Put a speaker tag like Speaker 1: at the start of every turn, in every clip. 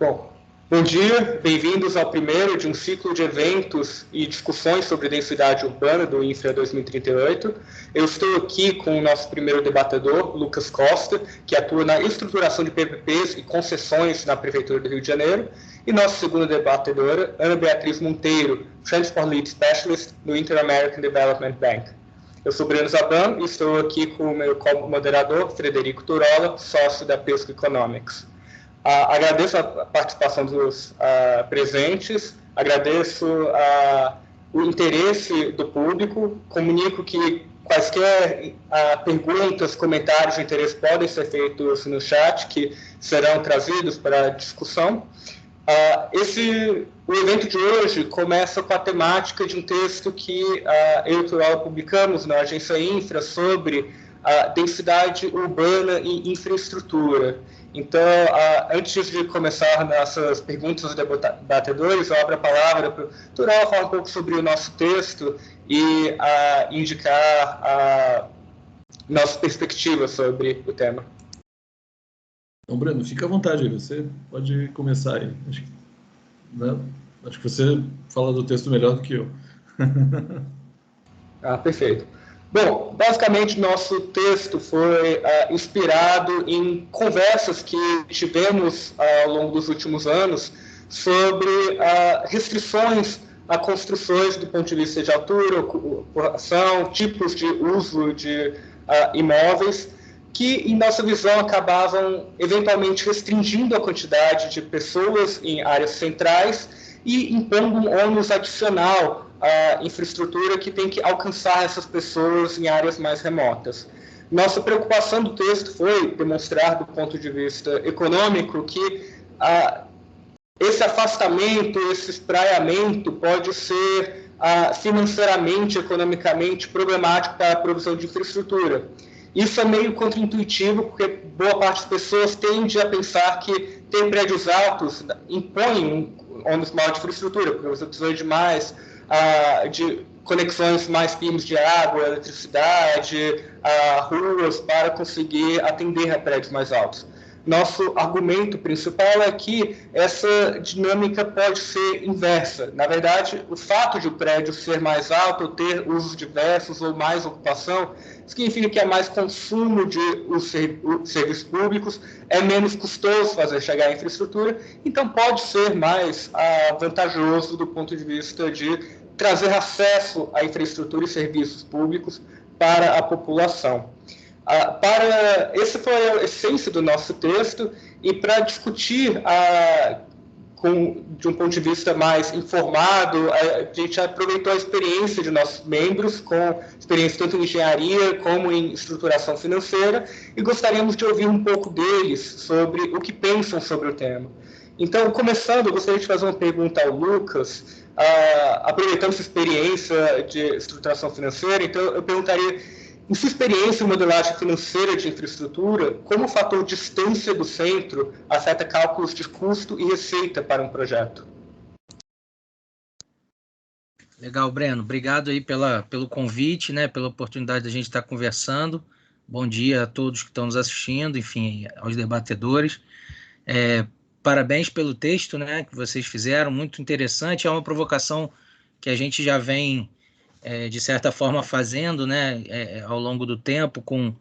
Speaker 1: Bom, bom dia, bem-vindos ao primeiro de um ciclo de eventos e discussões sobre densidade urbana do Infra 2038. Eu estou aqui com o nosso primeiro debatedor, Lucas Costa, que atua na estruturação de PPPs e concessões na Prefeitura do Rio de Janeiro, e nossa segunda debatedora, Ana Beatriz Monteiro, Transport Lead Specialist no Inter-American Development Bank. Eu sou Breno Zaban e estou aqui com o meu co-moderador, Frederico Turola, sócio da Pesco Economics. Agradeço a participação dos presentes, agradeço o interesse do público, comunico que quaisquer perguntas, comentários de interesse podem ser feitos no chat, que serão trazidos para a discussão. O evento de hoje começa com a temática de um texto que eu e o Turola publicamos na agência Infra sobre a densidade urbana e infraestrutura. Então, antes de começar nossas perguntas aos debatedores, eu abro a palavra para o Turola falar um pouco sobre o nosso texto e indicar nossa perspectiva sobre o tema.
Speaker 2: Então, Breno, fica à vontade aí, você pode começar aí. Acho que você fala do texto melhor do que eu.
Speaker 1: Perfeito. Bom, basicamente, nosso texto foi inspirado em conversas que tivemos ao longo dos últimos anos sobre restrições a construções do ponto de vista de altura, ocupação, tipos de uso de imóveis, que, em nossa visão, acabavam eventualmente restringindo a quantidade de pessoas em áreas centrais e impondo um ônus adicional à infraestrutura que tem que alcançar essas pessoas em áreas mais remotas. Nossa preocupação do texto foi demonstrar, do ponto de vista econômico, que esse afastamento, esse espraiamento pode ser financeiramente, economicamente problemático para a provisão de infraestrutura. Isso é meio contraintuitivo, porque boa parte das pessoas tende a pensar que ter prédios altos impõe um ônus maior de infraestrutura, porque você precisa de conexões mais firmes de água, eletricidade, ruas, para conseguir atender a prédios mais altos. Nosso argumento principal é que essa dinâmica pode ser inversa. Na verdade, o fato de o prédio ser mais alto, ou ter usos diversos ou mais ocupação, significa que há mais consumo de serviços públicos, é menos custoso fazer chegar à infraestrutura, então pode ser mais vantajoso do ponto de vista de trazer acesso à infraestrutura e serviços públicos para a população. Essa foi a essência do nosso texto, e para discutir de um ponto de vista mais informado, a gente aproveitou a experiência de nossos membros, com experiência tanto em engenharia como em estruturação financeira, e gostaríamos de ouvir um pouco deles sobre o que pensam sobre o tema. Então, começando, eu gostaria de fazer uma pergunta ao Lucas, aproveitando sua experiência de estruturação financeira. Então, eu perguntaria, em sua experiência em modelagem financeira de infraestrutura, como o fator distância do centro afeta cálculos de custo e receita para um projeto?
Speaker 3: Legal, Breno. Obrigado aí pelo convite, né, pela oportunidade de a gente estar conversando. Bom dia a todos que estão nos assistindo, enfim, aos debatedores. Parabéns pelo texto, né, que vocês fizeram, muito interessante. É uma provocação que a gente já vem de certa forma fazendo, né, ao longo do tempo, com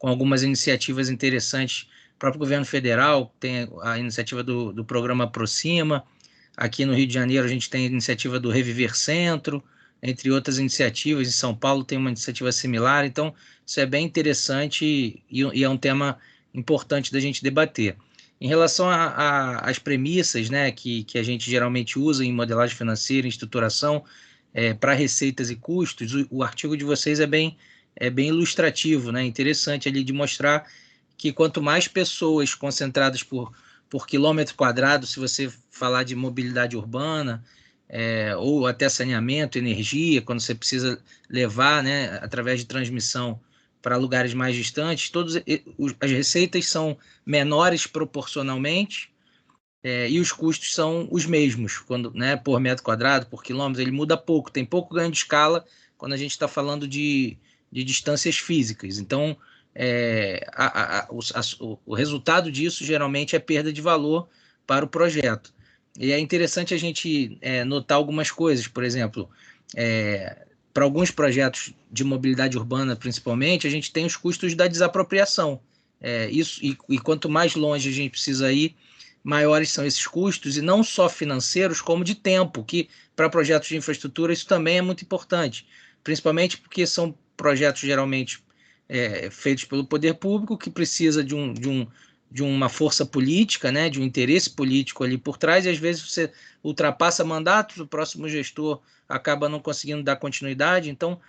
Speaker 3: algumas iniciativas interessantes. O próprio governo federal tem a iniciativa do programa Aproxima. Aqui no Rio de Janeiro a gente tem a iniciativa do Reviver Centro, entre outras iniciativas. Em São Paulo tem uma iniciativa similar. Então, isso é bem interessante e é um tema importante da gente debater. Em relação às premissas, né, que a gente geralmente usa em modelagem financeira, em estruturação, para receitas e custos, o artigo de vocês é bem ilustrativo, né? Interessante ali de mostrar que quanto mais pessoas concentradas por quilômetro quadrado, se você falar de mobilidade urbana, ou até saneamento, energia, quando você precisa levar, né, através de transmissão para lugares mais distantes, as receitas são menores proporcionalmente, e os custos são os mesmos, né, por metro quadrado, por quilômetro, ele muda pouco, tem pouco ganho de escala quando a gente está falando de distâncias físicas. Então, o resultado disso geralmente é perda de valor para o projeto. E é interessante a gente notar algumas coisas, por exemplo, para alguns projetos de mobilidade urbana, principalmente, a gente tem os custos da desapropriação. E quanto mais longe a gente precisa ir, maiores são esses custos, e não só financeiros, como de tempo, que para projetos de infraestrutura isso também é muito importante, principalmente porque são projetos geralmente feitos pelo poder público, que precisa de uma força política, né, de um interesse político ali por trás, e às vezes você ultrapassa mandatos, o próximo gestor acaba não conseguindo dar continuidade. Então,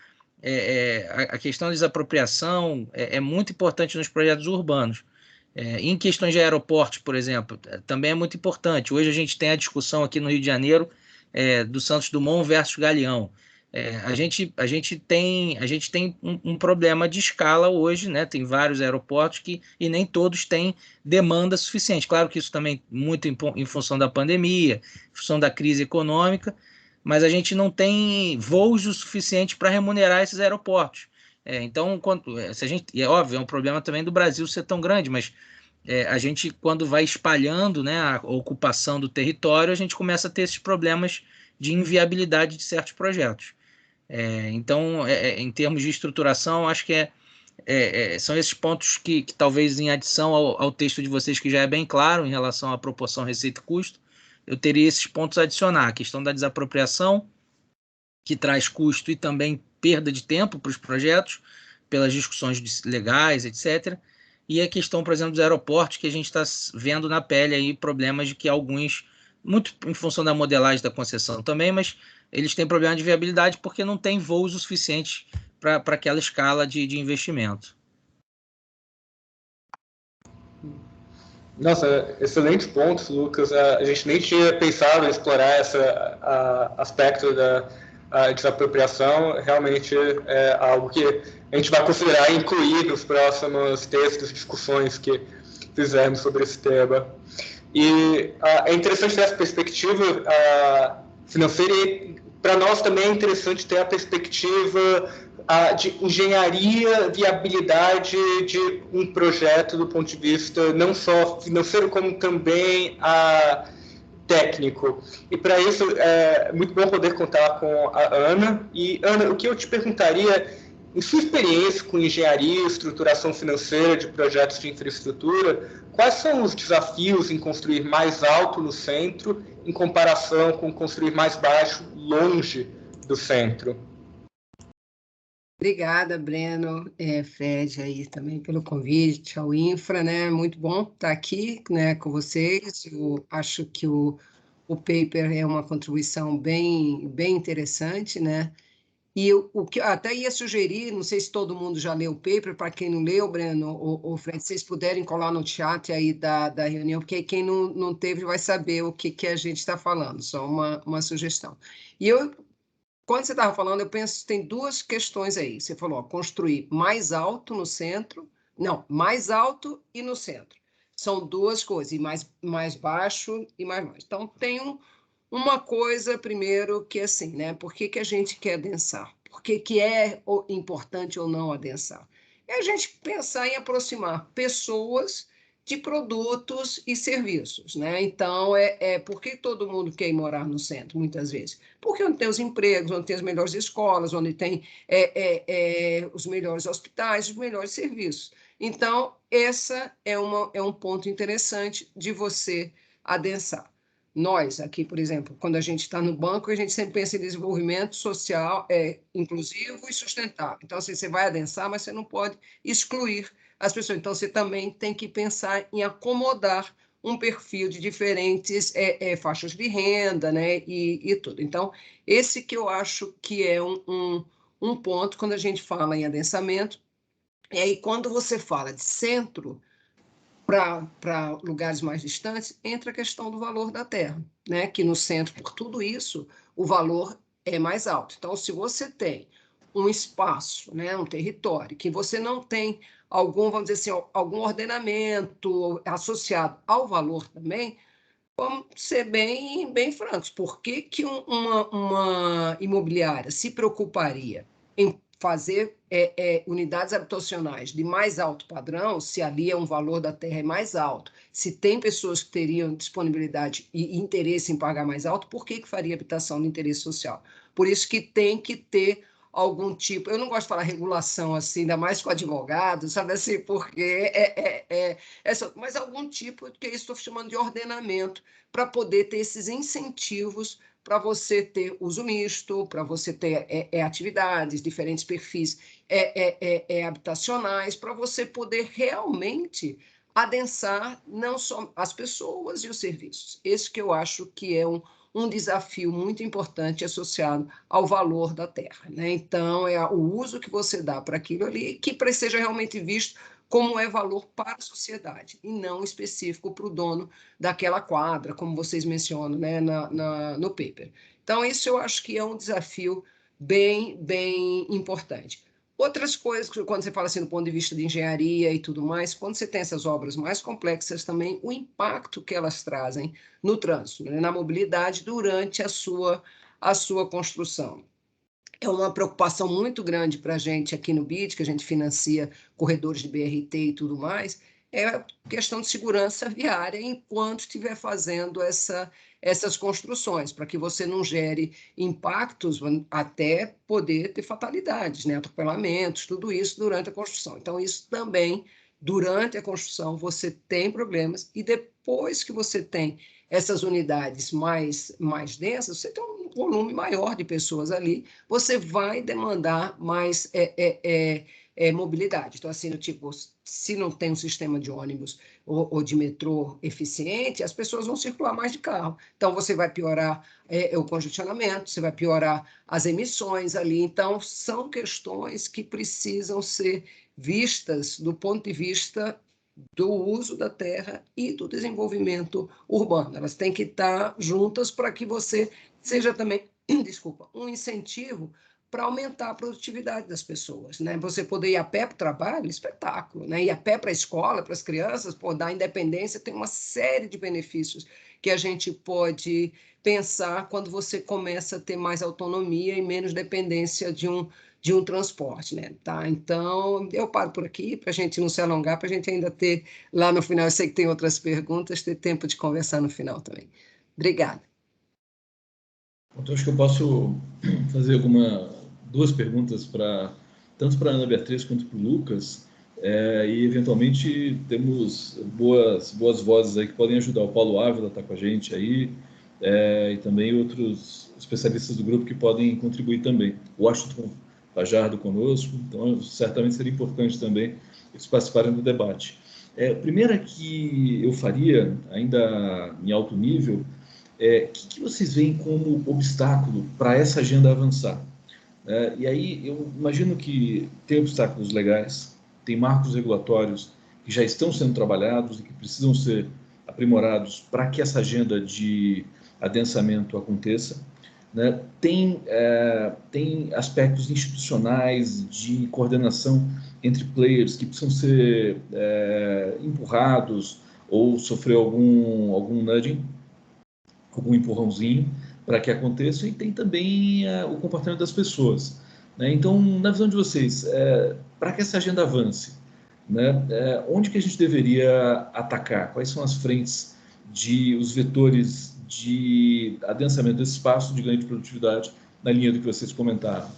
Speaker 3: a questão da desapropriação é muito importante nos projetos urbanos. Em questões de aeroportos, por exemplo, também é muito importante. Hoje a gente tem a discussão aqui no Rio de Janeiro do Santos Dumont versus Galeão. A gente tem um problema de escala hoje, né? Tem vários aeroportos e nem todos têm demanda suficiente. Claro que isso também muito em função da pandemia, em função da crise econômica, mas a gente não tem voos o suficiente para remunerar esses aeroportos. Então, se a gente, é óbvio, é um problema também do Brasil ser tão grande, mas a gente, quando vai espalhando, né, a ocupação do território, a gente começa a ter esses problemas de inviabilidade de certos projetos. Então, em termos de estruturação, acho que são esses pontos que talvez em adição ao texto de vocês, que já é bem claro em relação à proporção receita-custo, eu teria esses pontos a adicionar. A questão da desapropriação, que traz custo e também perda de tempo para os projetos, pelas discussões legais, etc. E a questão, por exemplo, dos aeroportos, que a gente está vendo na pele aí problemas de que alguns, muito em função da modelagem da concessão também, mas eles têm problema de viabilidade porque não tem voos o suficiente para aquela escala de investimento.
Speaker 1: Nossa, excelentes pontos, Lucas. A gente nem tinha pensado em explorar esse aspecto da desapropriação. Realmente é algo que a gente vai considerar incluir nos próximos textos, discussões que fizermos sobre esse tema. E é interessante ter essa perspectiva financeira, e para nós também é interessante ter a perspectiva de engenharia, viabilidade de um projeto do ponto de vista não só financeiro, como também técnico. E para isso é muito bom poder contar com a Ana. E, Ana, o que eu te perguntaria, em sua experiência com engenharia e estruturação financeira de projetos de infraestrutura, quais são os desafios em construir mais alto no centro em comparação com construir mais baixo longe do centro?
Speaker 4: Obrigada, Breno, Fred, aí também pelo convite ao Infra, né? Muito bom estar aqui, né, com vocês. Eu acho que o paper é uma contribuição bem interessante, né? E o que eu até ia sugerir, não sei se todo mundo já leu o paper, para quem não leu, Breno ou Fred, se vocês puderem colar no chat aí da reunião, porque quem não teve vai saber o que a gente está falando, só uma sugestão. E quando você estava falando, eu penso que tem duas questões aí. Você falou, construir mais alto no centro, não, mais alto e no centro. São duas coisas, e mais baixo e mais baixo. Então, tem uma coisa, primeiro, que é assim, né? Por que a gente quer adensar? Por que é importante ou não adensar? É a gente pensar em aproximar pessoas de produtos e serviços, né? Então, por que todo mundo quer ir morar no centro, muitas vezes? Porque onde tem os empregos, onde tem as melhores escolas, onde tem os melhores hospitais, os melhores serviços. Então, essa é um ponto interessante de você adensar. Nós, aqui, por exemplo, quando a gente está no banco, a gente sempre pensa em desenvolvimento social, inclusivo e sustentável. Então, assim, você vai adensar, mas você não pode excluir as pessoas. Então, você também tem que pensar em acomodar um perfil de diferentes faixas de renda, né, e tudo. Então, esse que eu acho que é um ponto quando a gente fala em adensamento. E aí, quando você fala de centro, para lugares mais distantes, entra a questão do valor da terra, né? Que no centro, por tudo isso, o valor é mais alto. Então, se você tem um espaço, né, um território, que você não tem vamos dizer assim, algum ordenamento associado ao valor também, vamos ser bem francos. Por que uma imobiliária se preocuparia em fazer unidades habitacionais de mais alto padrão, se ali é um valor da terra é mais alto, se tem pessoas que teriam disponibilidade e interesse em pagar mais alto, por que faria habitação de interesse social? Por isso que tem que ter algum tipo, eu não gosto de falar regulação assim, ainda mais com advogado, sabe assim, porque mas algum tipo, que eu estou chamando de ordenamento, para poder ter esses incentivos para você ter uso misto, para você ter atividades, diferentes perfis habitacionais, para você poder realmente adensar não só as pessoas e os serviços. Esse que eu acho que é um desafio muito importante associado ao valor da terra, né? Então, é o uso que você dá para aquilo ali que seja realmente visto como é valor para a sociedade, e não específico para o dono daquela quadra, como vocês mencionam, né, no paper. Então, isso eu acho que é um desafio bem importante. Outras coisas, quando você fala assim do ponto de vista de engenharia e tudo mais, quando você tem essas obras mais complexas também, o impacto que elas trazem no trânsito, né, na mobilidade durante a sua construção. É uma preocupação muito grande para a gente aqui no BID, que a gente financia corredores de BRT e tudo mais, é a questão de segurança viária enquanto estiver fazendo essas construções, para que você não gere impactos até poder ter fatalidades, né? Atropelamentos, tudo isso durante a construção. Então, isso também, durante a construção, você tem problemas, e depois que você tem essas unidades mais densas, você tem um volume maior de pessoas ali, você vai demandar mais mobilidade. Então, assim, tipo, se não tem um sistema de ônibus ou de metrô eficiente, as pessoas vão circular mais de carro. Então, você vai piorar o congestionamento, você vai piorar as emissões ali. Então, são questões que precisam ser vistas do ponto de vista do uso da terra e do desenvolvimento urbano. Elas têm que estar juntas para que você seja também, desculpa, um incentivo para aumentar a produtividade das pessoas, né? Você poder ir a pé para o trabalho, espetáculo, né? Ir a pé para a escola, para as crianças, dar independência, tem uma série de benefícios que a gente pode pensar quando você começa a ter mais autonomia e menos dependência de um transporte, né? Tá? Então, eu paro por aqui para a gente não se alongar, para a gente ainda ter lá no final, eu sei que tem outras perguntas, ter tempo de conversar no final também. Obrigada.
Speaker 2: Então, acho que eu posso fazer duas perguntas tanto para a Ana Beatriz quanto para o Lucas, e eventualmente temos boas vozes aí que podem ajudar. O Paulo Ávila está com a gente aí, e também outros especialistas do grupo que podem contribuir também. O Washington Fajardo conosco, então certamente seria importante também eles participarem do debate. A primeira que eu faria, ainda em alto nível, o que vocês veem como obstáculo para essa agenda avançar? E aí eu imagino que tem obstáculos legais, tem marcos regulatórios que já estão sendo trabalhados e que precisam ser aprimorados para que essa agenda de adensamento aconteça. Né? Tem aspectos institucionais de coordenação entre players que precisam ser empurrados ou sofrer algum nudging, algum empurrãozinho para que aconteça, e tem também o comportamento das pessoas. Né? Então, na visão de vocês, para que essa agenda avance, né? Onde que a gente deveria atacar? Quais são as frentes, os vetores de adensamento desse espaço de ganho de produtividade na linha do que vocês comentaram?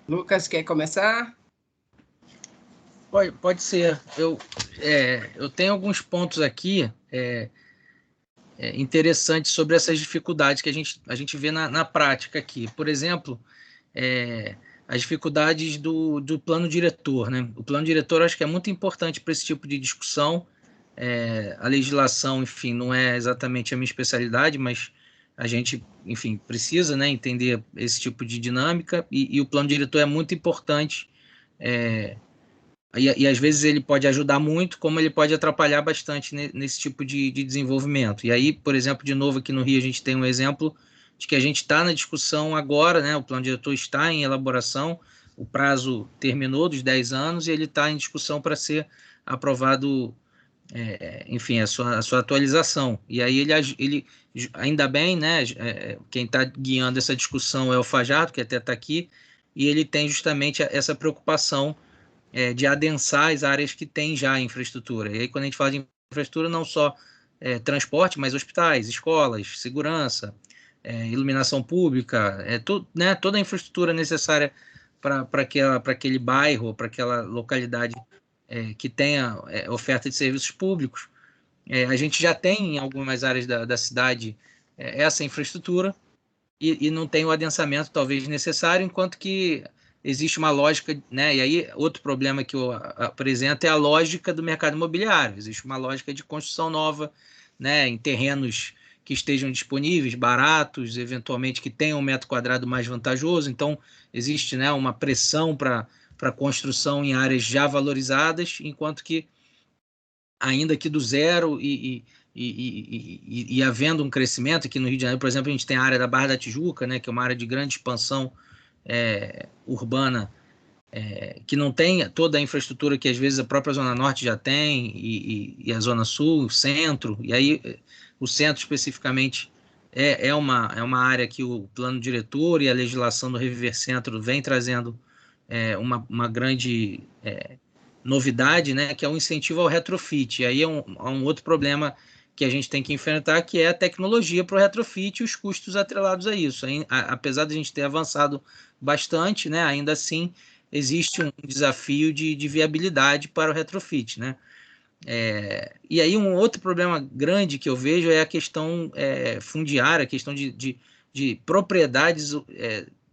Speaker 4: Lucas, quer começar?
Speaker 3: Pode ser. Eu tenho alguns pontos aqui interessantes sobre essas dificuldades que a gente vê na prática aqui. Por exemplo, as dificuldades do plano diretor, né? O plano diretor eu acho que é muito importante para esse tipo de discussão. A legislação, enfim, não é exatamente a minha especialidade, mas a gente, enfim, precisa, né, entender esse tipo de dinâmica, e o plano diretor é muito importante. E às vezes ele pode ajudar muito, como ele pode atrapalhar bastante nesse tipo de desenvolvimento. E aí, por exemplo, de novo aqui no Rio, a gente tem um exemplo de que a gente está na discussão agora, né? O plano diretor está em elaboração, o prazo terminou dos 10 anos e ele está em discussão para ser aprovado enfim, a sua atualização. E aí ele ainda bem, né? Quem está guiando essa discussão é o Fajardo, que até está aqui, e ele tem justamente essa preocupação de adensar as áreas que tem já infraestrutura. E aí, quando a gente fala de infraestrutura, não só transporte, mas hospitais, escolas, segurança, iluminação pública, né, toda a infraestrutura necessária para aquele bairro, para aquela localidade que tenha oferta de serviços públicos. A gente já tem em algumas áreas da cidade essa infraestrutura e não tem o adensamento talvez necessário, enquanto que existe uma lógica, né? E aí outro problema que eu apresento é a lógica do mercado imobiliário. Existe uma lógica de construção nova, né, em terrenos que estejam disponíveis, baratos, eventualmente que tenham um metro quadrado mais vantajoso. Então existe, né, uma pressão para construção em áreas já valorizadas, enquanto que ainda que do zero e havendo um crescimento aqui no Rio de Janeiro, por exemplo, a gente tem a área da Barra da Tijuca, né, que é uma área de grande expansão urbana, que não tem toda a infraestrutura que às vezes a própria Zona Norte já tem, e a Zona Sul, o centro, e aí o centro especificamente é uma área que o plano diretor e a legislação do Reviver Centro vem trazendo uma grande novidade, né, que é o incentivo ao retrofit. E aí é um outro problema que a gente tem que enfrentar, que é a tecnologia para o retrofit e os custos atrelados a isso. Apesar de a gente ter avançado bastante, né, ainda assim existe um desafio de viabilidade para o retrofit, né? E aí um outro problema grande que eu vejo é a questão fundiária, a questão de propriedades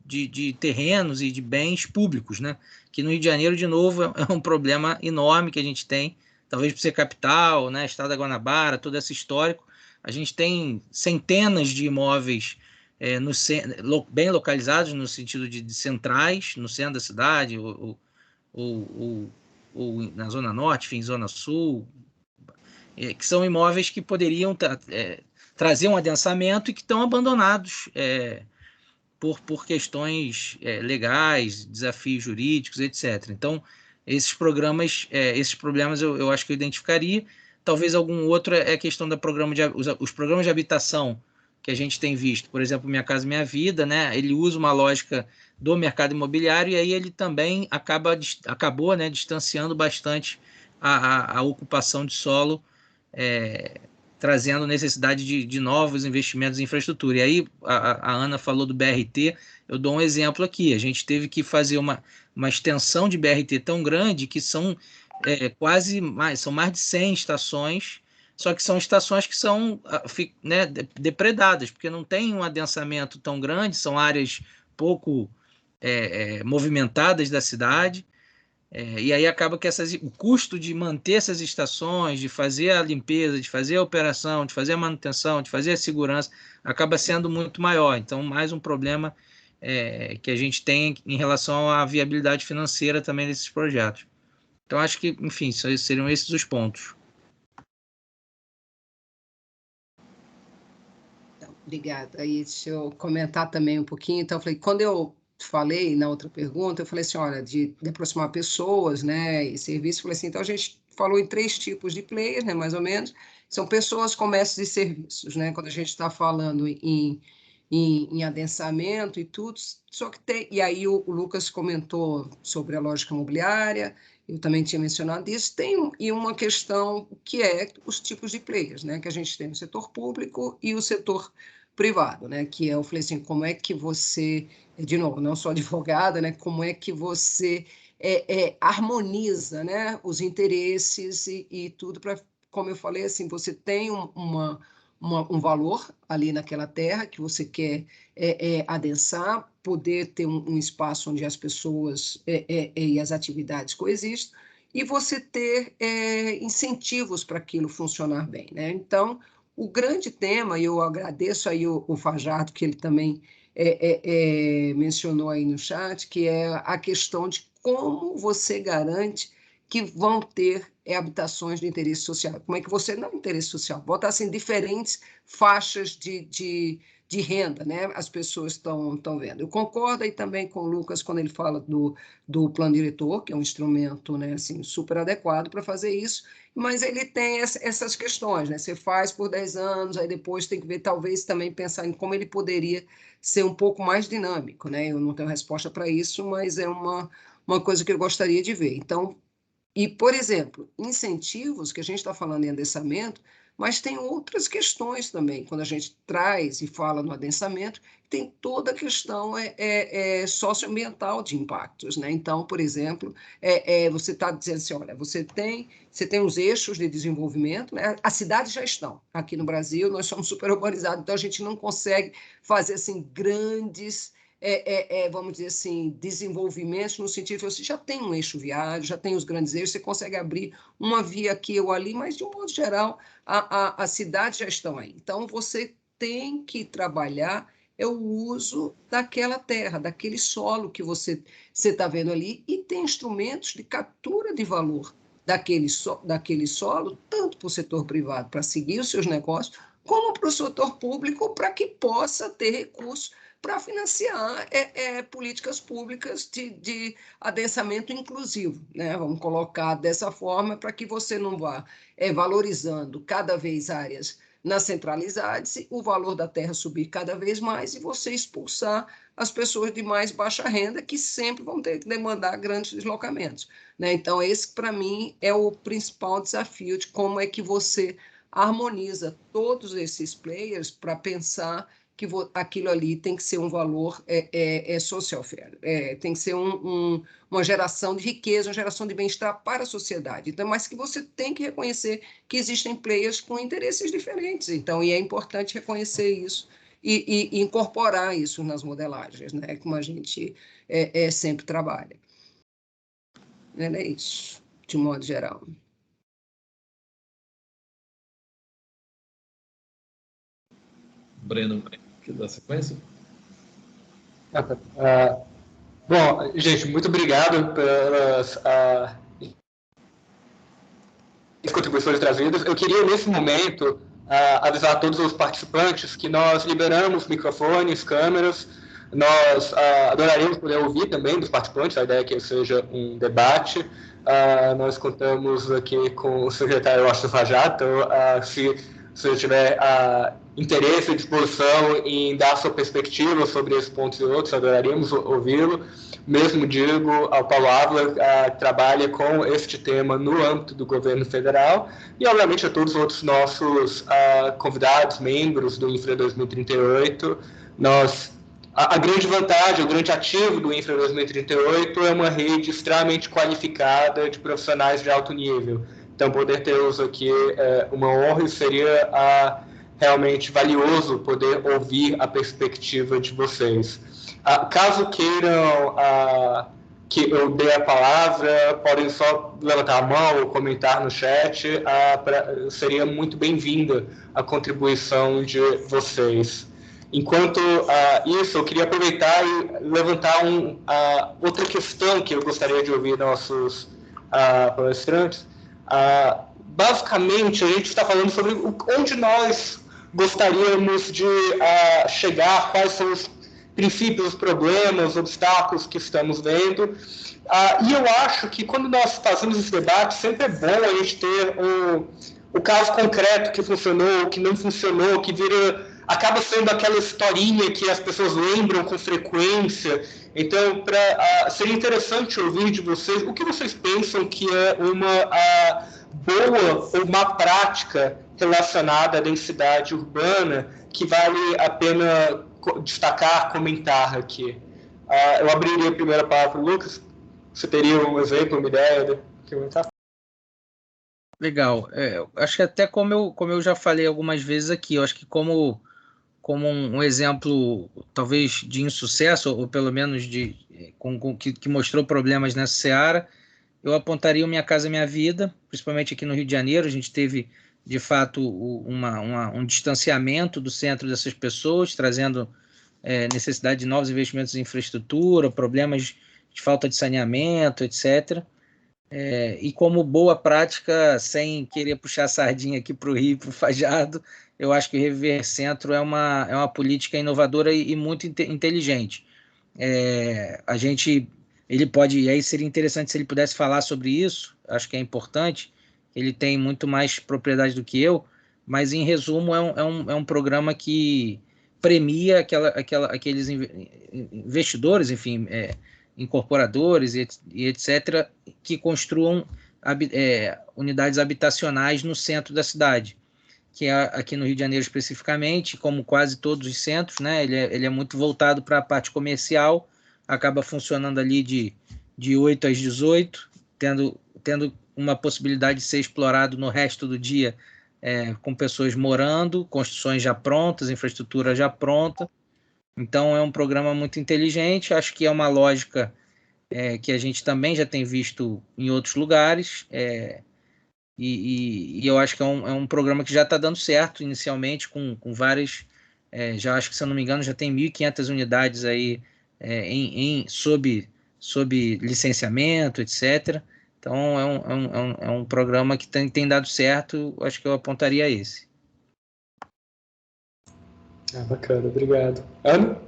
Speaker 3: de terrenos e de bens públicos, né? Que no Rio de Janeiro, de novo, é um problema enorme que a gente tem, talvez por ser capital, né? Estado da Guanabara, todo esse histórico. A gente tem centenas de imóveis bem localizados, no sentido de centrais, no centro da cidade, ou na Zona Norte, enfim, Zona Sul, que são imóveis que poderiam trazer um adensamento e que estão abandonados por questões legais, desafios jurídicos, etc. Então, esses problemas eu acho que eu identificaria. Talvez algum outro é a questão os programas de habitação que a gente tem visto. Por exemplo, Minha Casa Minha Vida, né? Ele usa uma lógica do mercado imobiliário e aí ele também acabou, né, distanciando bastante a ocupação de solo, trazendo necessidade de novos investimentos em infraestrutura. E aí a Ana falou do BRT, eu dou um exemplo aqui. A gente teve que fazer uma extensão de BRT tão grande que são são mais de 100 estações, só que são estações que são, né, depredadas, porque não tem um adensamento tão grande, são áreas pouco movimentadas da cidade. E aí acaba que o custo de manter essas estações, de fazer a limpeza, de fazer a operação, de fazer a manutenção, de fazer a segurança, acaba sendo muito maior. Então, mais um problema que a gente tem em relação à viabilidade financeira também desses projetos. Então, acho que, enfim, seriam esses os pontos.
Speaker 4: Obrigada. Aí, deixa eu comentar também um pouquinho. Então, eu falei, quando eu falei na outra pergunta, eu falei assim, olha, de aproximar pessoas, né, e serviços, eu falei assim, então a gente falou em 3 tipos de players, né, mais ou menos, são pessoas, comércios e serviços, né, quando a gente está falando em adensamento e tudo, só que tem, e aí o Lucas comentou sobre a lógica imobiliária, eu também tinha mencionado isso, e uma questão que é os tipos de players, né, que a gente tem no setor público e o setor privado, né, que eu falei assim, como é que você, de novo, não sou advogada, né, como é que você harmoniza, né, os interesses e tudo para, como eu falei, assim, você tem um valor ali naquela terra que você quer adensar, poder ter um espaço onde as pessoas e as atividades coexistem, e você ter incentivos para aquilo funcionar bem, né? Então, o grande tema, e eu agradeço aí o Fajardo, que ele também mencionou aí no chat, que é a questão de como você garante que vão ter habitações de interesse social. Como é que você, não interesse social, bota assim, diferentes faixas de renda, né? As pessoas estão vendo. Eu concordo aí também com o Lucas quando ele fala do plano diretor, que é um instrumento, né, assim, super adequado para fazer isso, mas ele tem essas questões, né? Você faz por 10 anos, aí depois tem que ver, talvez também pensar em como ele poderia ser um pouco mais dinâmico, né? Eu não tenho resposta para isso, mas é uma coisa que eu gostaria de ver. Então, e, por exemplo, incentivos, que a gente está falando em adensamento, mas tem outras questões também, quando a gente traz e fala no adensamento, tem toda a questão socioambiental de impactos, né? Então, por exemplo, você está dizendo assim, olha, você tem os eixos de desenvolvimento, né? As cidades já estão. Aqui no Brasil, nós somos super urbanizados, então a gente não consegue fazer assim grandes vamos dizer assim, desenvolvimentos no sentido que você já tem um eixo viário, já tem os grandes eixos, você consegue abrir uma via aqui ou ali, mas, de um modo geral, as cidades já estão aí. Então, você tem que trabalhar o uso daquela terra, daquele solo que você está vendo ali, e tem instrumentos de captura de valor daquele solo, tanto para o setor privado, para seguir os seus negócios, como para o setor público, para que possa ter recursos para financiar políticas públicas de adensamento inclusivo, né? Vamos colocar dessa forma para que você não vá valorizando cada vez áreas nas centralidades, o valor da terra subir cada vez mais e você expulsar as pessoas de mais baixa renda, que sempre vão ter que demandar grandes deslocamentos, né? Então, esse, para mim, é o principal desafio de como é que você harmoniza todos esses players para pensar que aquilo ali tem que ser um valor social fair, tem que ser uma geração de riqueza, uma geração de bem-estar para a sociedade. Então, mas que você tem que reconhecer que existem players com interesses diferentes, então, e é importante reconhecer isso e incorporar isso nas modelagens, né, como a gente sempre trabalha. É isso, de modo geral.
Speaker 2: Breno, quer dar sequência?
Speaker 1: Bom, gente, muito obrigado pelas contribuições trazidas. Eu queria, nesse momento, avisar a todos os participantes que nós liberamos microfones, câmeras. Nós adoraríamos poder ouvir também dos participantes, a ideia é que seja um debate. Nós contamos aqui com o secretário Washington Fajato. Se você tiver interesse e disposição em dar sua perspectiva sobre esses pontos e outros, adoraríamos ouvi-lo. Mesmo digo ao Paulo Ávila, trabalha com este tema no âmbito do governo federal, e obviamente a todos os outros nossos convidados, membros do Infra 2038. A grande vantagem, o grande ativo do Infra 2038 é uma rede extremamente qualificada de profissionais de alto nível. Então, poder tê-los aqui é uma honra e seria realmente valioso poder ouvir a perspectiva de vocês. Caso queiram que eu dê a palavra, podem só levantar a mão ou comentar no chat. Seria muito bem-vinda a contribuição de vocês. Enquanto isso, eu queria aproveitar e levantar outra questão que eu gostaria de ouvir nossos palestrantes. Basicamente, a gente está falando sobre onde nós gostaríamos de chegar, quais são os princípios, os problemas, os obstáculos que estamos vendo. E eu acho que quando nós fazemos esse debate, sempre é bom a gente ter o caso concreto que funcionou, que não funcionou, que acaba sendo aquela historinha que as pessoas lembram com frequência. Então, seria interessante ouvir de vocês o que vocês pensam que é uma boa ou má prática relacionada à densidade urbana que vale a pena destacar, comentar aqui. Eu abriria a primeira palavra para o Lucas. Você teria um exemplo, uma ideia de comentar?
Speaker 3: Legal. Acho que até como eu já falei algumas vezes aqui, eu acho que como um exemplo, talvez, de insucesso, ou pelo menos que mostrou problemas nessa seara, eu apontaria o Minha Casa Minha Vida, principalmente aqui no Rio de Janeiro. A gente teve, de fato, um distanciamento do centro dessas pessoas, trazendo necessidade de novos investimentos em infraestrutura, problemas de falta de saneamento, etc. E como boa prática, sem querer puxar a sardinha aqui para o Rio, para o Fajardo, eu acho que o Reviver Centro é uma política inovadora e muito inteligente. Ele pode, e aí seria interessante se ele pudesse falar sobre isso, acho que é importante, ele tem muito mais propriedade do que eu, mas em resumo é um programa que premia aqueles investidores, enfim, incorporadores e etc., que construam unidades habitacionais no centro da cidade, que é aqui no Rio de Janeiro especificamente, como quase todos os centros, né? Ele é muito voltado para a parte comercial, acaba funcionando ali de 8 às 18, tendo uma possibilidade de ser explorado no resto do dia, com pessoas morando, construções já prontas, infraestrutura já pronta. Então é um programa muito inteligente, acho que é uma lógica que a gente também já tem visto em outros lugares, e eu acho que é um programa que já está dando certo inicialmente, com várias, já acho que, se eu não me engano, já tem 1.500 unidades aí sob licenciamento, etc. Então é um programa que tem dado certo, acho que eu apontaria a esse.
Speaker 1: Bacana, obrigado. Ana?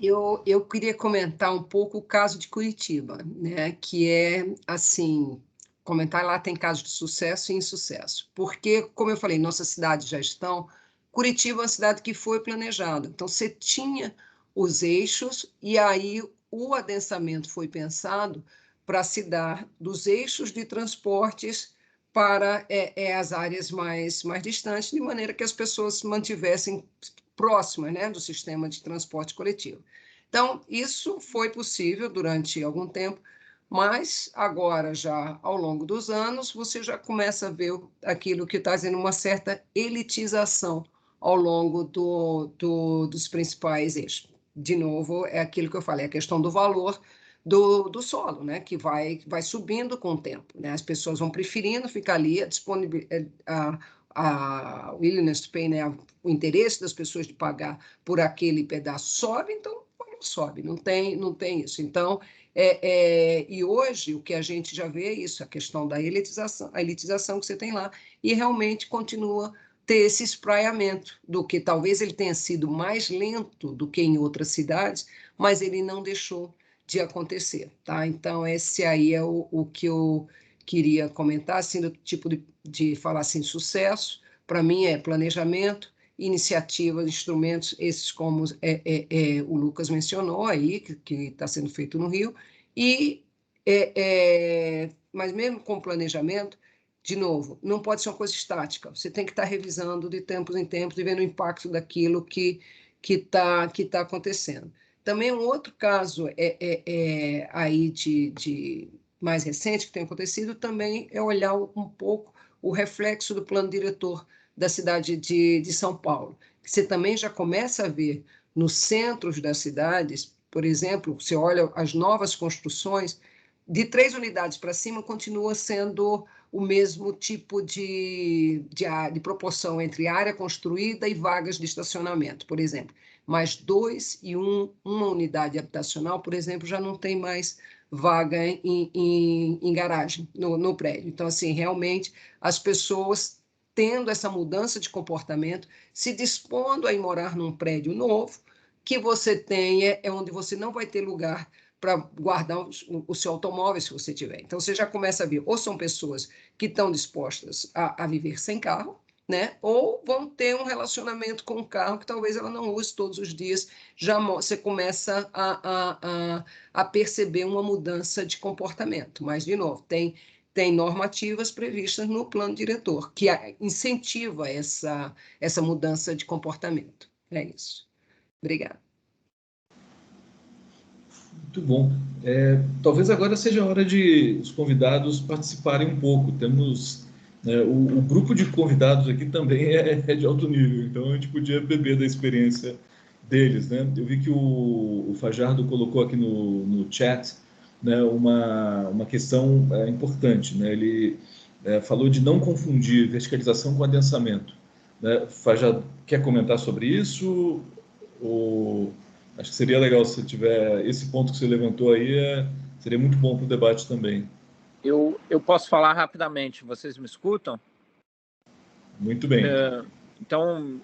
Speaker 4: Eu queria comentar um pouco o caso de Curitiba, né? Que é assim, comentar lá tem casos de sucesso e insucesso, porque, como eu falei, nossas cidades já estão. Curitiba é uma cidade que foi planejada, então você tinha os eixos e aí o adensamento foi pensado para se dar dos eixos de transportes para as áreas mais distantes, de maneira que as pessoas se mantivessem próximas, né, do sistema de transporte coletivo. Então, isso foi possível durante algum tempo, mas agora, já ao longo dos anos, você já começa a ver aquilo que está trazendo uma certa elitização ao longo dos principais eixos. De novo, é aquilo que eu falei, a questão do valor do solo, né, que vai subindo com o tempo. Né? As pessoas vão preferindo ficar ali, a willingness to pay, né, o interesse das pessoas de pagar por aquele pedaço sobe, então sobe, não tem isso. Então, e hoje o que a gente já vê é isso, a questão da elitização que você tem lá, e realmente continua ter esse espraiamento, do que talvez ele tenha sido mais lento do que em outras cidades, mas ele não deixou de acontecer, tá? Então, esse aí é o que eu queria comentar, assim, do tipo de falar assim, sucesso, para mim é planejamento, iniciativas, instrumentos, esses como o Lucas mencionou aí, que está sendo feito no Rio, mas mesmo com planejamento, de novo, não pode ser uma coisa estática, você tem que estar revisando de tempos em tempos e vendo o impacto daquilo que está acontecendo. Também um outro caso aí de mais recente que tem acontecido também é olhar um pouco o reflexo do plano diretor da cidade de São Paulo. Você também já começa a ver nos centros das cidades, por exemplo, você olha as novas construções, de 3 unidades para cima continua sendo o mesmo tipo de proporção entre área construída e vagas de estacionamento, por exemplo. Mas 2 e uma unidade habitacional, por exemplo, já não tem mais vaga em garagem no prédio. Então, assim, realmente, as pessoas tendo essa mudança de comportamento, se dispondo a ir morar num prédio novo, que você tenha, onde você não vai ter lugar para guardar o seu automóvel, se você tiver. Então, você já começa a ver, ou são pessoas que estão dispostas a viver sem carro, né? Ou vão ter um relacionamento com o carro que talvez ela não use todos os dias, já você começa a perceber uma mudança de comportamento. Mas, de novo, tem normativas previstas no plano diretor, que incentiva essa mudança de comportamento. É isso. Obrigada.
Speaker 2: Muito bom. Talvez agora seja a hora de os convidados participarem um pouco. Temos o grupo de convidados aqui também é de alto nível, então a gente podia beber da experiência deles, né? Eu vi que o Fajardo colocou aqui no chat, né, uma questão importante, né? Ele falou de não confundir verticalização com adensamento, né? Fajardo, quer comentar sobre isso? Acho que seria legal se tiver esse ponto que você levantou aí, seria muito bom para o debate também.
Speaker 5: Eu posso falar rapidamente, vocês me escutam?
Speaker 2: Muito bem.
Speaker 5: Então,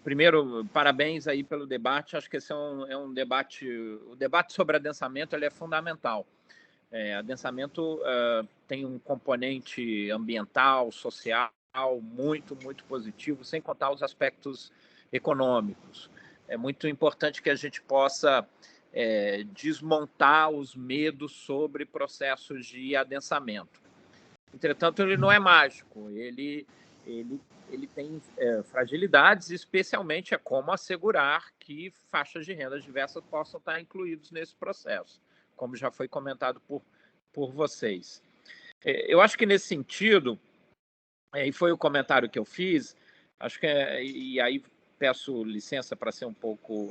Speaker 5: primeiro, parabéns aí pelo debate. Acho que esse é um debate... O debate sobre adensamento ele é fundamental. Adensamento tem um componente ambiental, social, muito, muito positivo, sem contar os aspectos econômicos. É muito importante que a gente possa desmontar os medos sobre processos de adensamento. Entretanto, ele não é mágico, ele tem fragilidades, especialmente como assegurar que faixas de renda diversas possam estar incluídos nesse processo, como já foi comentado por vocês. Eu acho que nesse sentido, e foi o comentário que eu fiz, acho que e aí peço licença para ser um pouco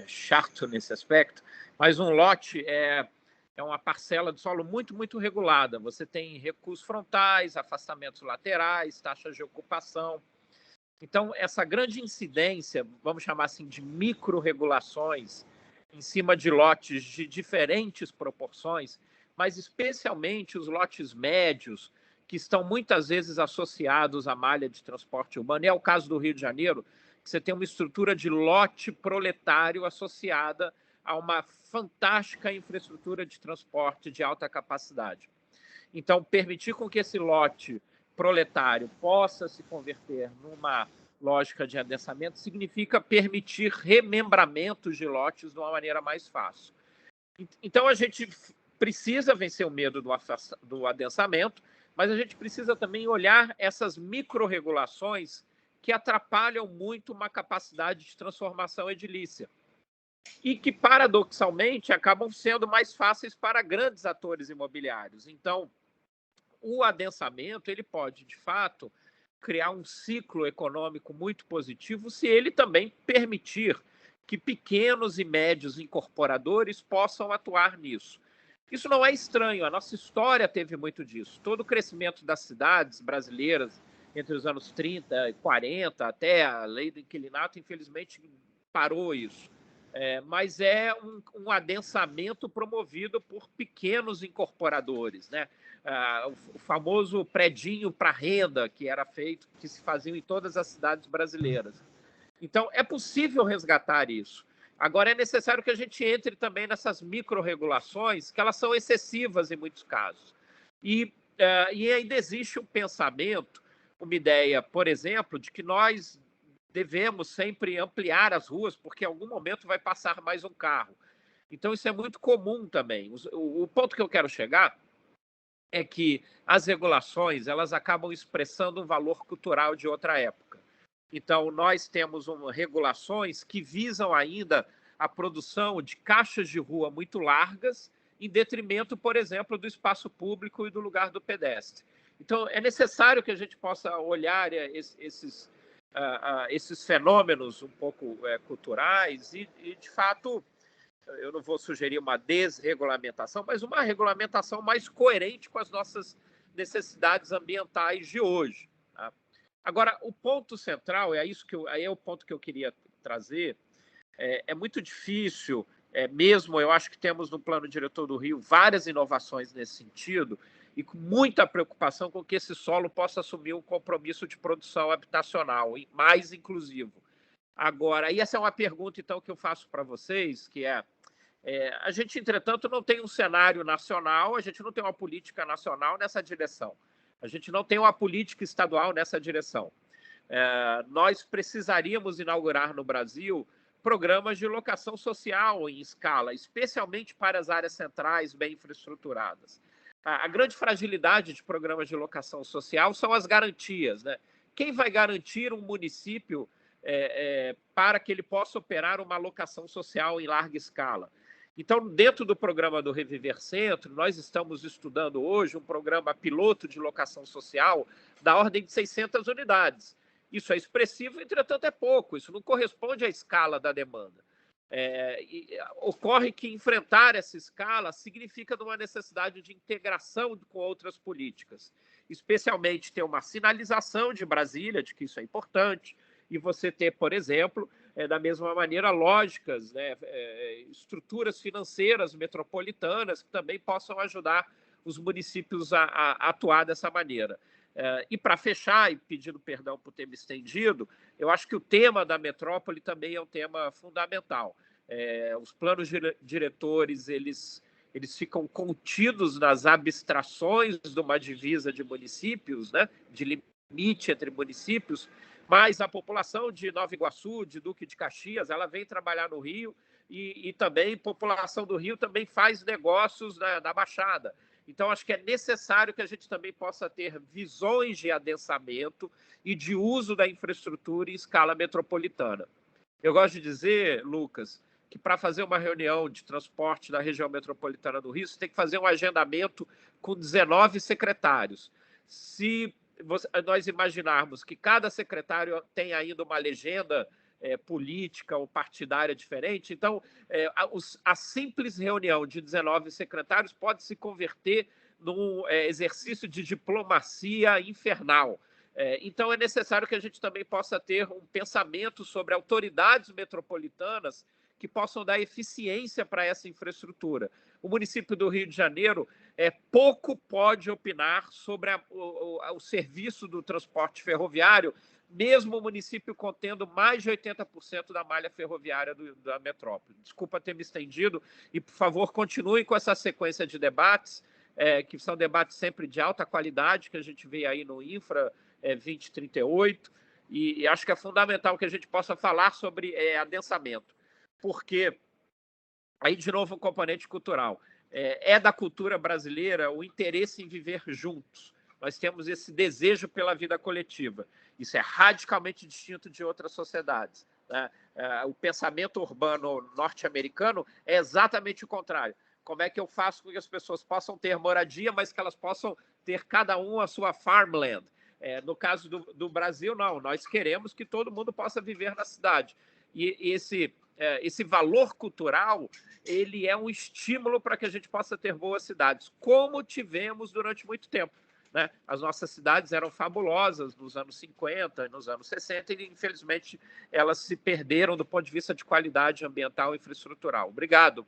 Speaker 5: chato nesse aspecto, mas um lote é uma parcela de solo muito, muito regulada. Você tem recuos frontais, afastamentos laterais, taxas de ocupação. Então, essa grande incidência, vamos chamar assim, de micro-regulações em cima de lotes de diferentes proporções, mas especialmente os lotes médios, que estão muitas vezes associados à malha de transporte urbano. E é o caso do Rio de Janeiro, que você tem uma estrutura de lote proletário associada a uma fantástica infraestrutura de transporte de alta capacidade. Então, permitir com que esse lote proletário possa se converter numa lógica de adensamento significa permitir remembramentos de uma maneira mais fácil. Então, a gente precisa vencer o medo do adensamento, mas a gente precisa também olhar essas micro-regulações que atrapalham muito uma capacidade de transformação edilícia e que, paradoxalmente, acabam sendo mais fáceis para grandes atores imobiliários. Então, o adensamento ele pode, de fato, criar um ciclo econômico muito positivo se ele também permitir que pequenos e médios incorporadores possam atuar nisso. Isso não é estranho, a nossa história teve muito disso. Todo o crescimento das cidades brasileiras entre os anos 30 e 40, até a lei do inquilinato, infelizmente, parou isso. Mas é um adensamento promovido por pequenos incorporadores, né? O famoso predinho para renda que era feito, que se fazia em todas as cidades brasileiras. Então, é possível resgatar isso. Agora, é necessário que a gente entre também nessas micro-regulações, que elas são excessivas em muitos casos. E ainda existe um pensamento, uma ideia, por exemplo, de que nós devemos sempre ampliar as ruas, porque em algum momento vai passar mais um carro. Então, isso é muito comum também. O ponto que eu quero chegar é que as regulações elas acabam expressando um valor cultural de outra época. Então, nós temos regulações que visam ainda a produção de caixas de rua muito largas, em detrimento, por exemplo, do espaço público e do lugar do pedestre. Então, é necessário que a gente possa olhar esses fenômenos um pouco culturais e, de fato, eu não vou sugerir uma desregulamentação, mas uma regulamentação mais coerente com as nossas necessidades ambientais de hoje. Tá? Agora, o ponto central, aí é o ponto que eu queria trazer, é muito difícil, mesmo eu acho que temos no plano diretor do Rio várias inovações nesse sentido, e com muita preocupação com que esse solo possa assumir um compromisso de produção habitacional mais inclusivo. Agora, e essa é uma pergunta, então, que eu faço para vocês, que a gente, entretanto, não tem um cenário nacional, a gente não tem uma política nacional nessa direção. A gente não tem uma política estadual nessa direção. Nós precisaríamos inaugurar no Brasil programas de locação social em escala, especialmente para as áreas centrais bem infraestruturadas. A grande fragilidade de programas de locação social são as garantias, né? Quem vai garantir um município para que ele possa operar uma locação social em larga escala? Então, dentro do programa do Reviver Centro, nós estamos estudando hoje um programa piloto de locação social da ordem de 600 unidades. Isso é expressivo, entretanto é pouco, isso não corresponde à escala da demanda. Ocorre que enfrentar essa escala significa uma necessidade de integração com outras políticas, especialmente ter uma sinalização de Brasília de que isso é importante, e você ter, por exemplo, da mesma maneira, lógicas, né, estruturas financeiras metropolitanas que também possam ajudar os municípios a atuar dessa maneira. E para fechar, e pedindo perdão por ter me estendido, eu acho que o tema da metrópole também é um tema fundamental. Os planos diretores, eles ficam contidos nas abstrações de uma divisa de municípios, né, de limite entre municípios, mas a população de Nova Iguaçu, de Duque de Caxias, ela vem trabalhar no Rio e também a população do Rio também faz negócios na Baixada. Então, acho que é necessário que a gente também possa ter visões de adensamento e de uso da infraestrutura em escala metropolitana. Eu gosto de dizer, Lucas, que para fazer uma reunião de transporte na região metropolitana do Rio, você tem que fazer um agendamento com 19 secretários. Se nós imaginarmos que cada secretário tem ainda uma legenda política ou partidária diferente, então a simples reunião de 19 secretários pode se converter num exercício de diplomacia infernal. Então é necessário que a gente também possa ter um pensamento sobre autoridades metropolitanas que possam dar eficiência para essa infraestrutura. O município do Rio de Janeiro pouco pode opinar sobre o serviço do transporte ferroviário, mesmo o município contendo mais de 80% da malha ferroviária da metrópole. Desculpa ter me estendido e, por favor, continuem com essa sequência de debates, que são debates sempre de alta qualidade, que a gente vê aí no Infra 2038, e acho que é fundamental que a gente possa falar sobre adensamento, porque aí, de novo, um componente cultural. É da cultura brasileira o interesse em viver juntos. Nós temos esse desejo pela vida coletiva. Isso é radicalmente distinto de outras sociedades, né? O pensamento urbano norte-americano é exatamente o contrário. Como é que eu faço com que as pessoas possam ter moradia, mas que elas possam ter cada um a sua farmland? No caso do Brasil, não. Nós queremos que todo mundo possa viver na cidade. E esse valor cultural, ele é um estímulo para que a gente possa ter boas cidades, como tivemos durante muito tempo, né? As nossas cidades eram fabulosas nos anos 50, nos anos 60, e infelizmente elas se perderam do ponto de vista de qualidade ambiental e infraestrutural. Obrigado.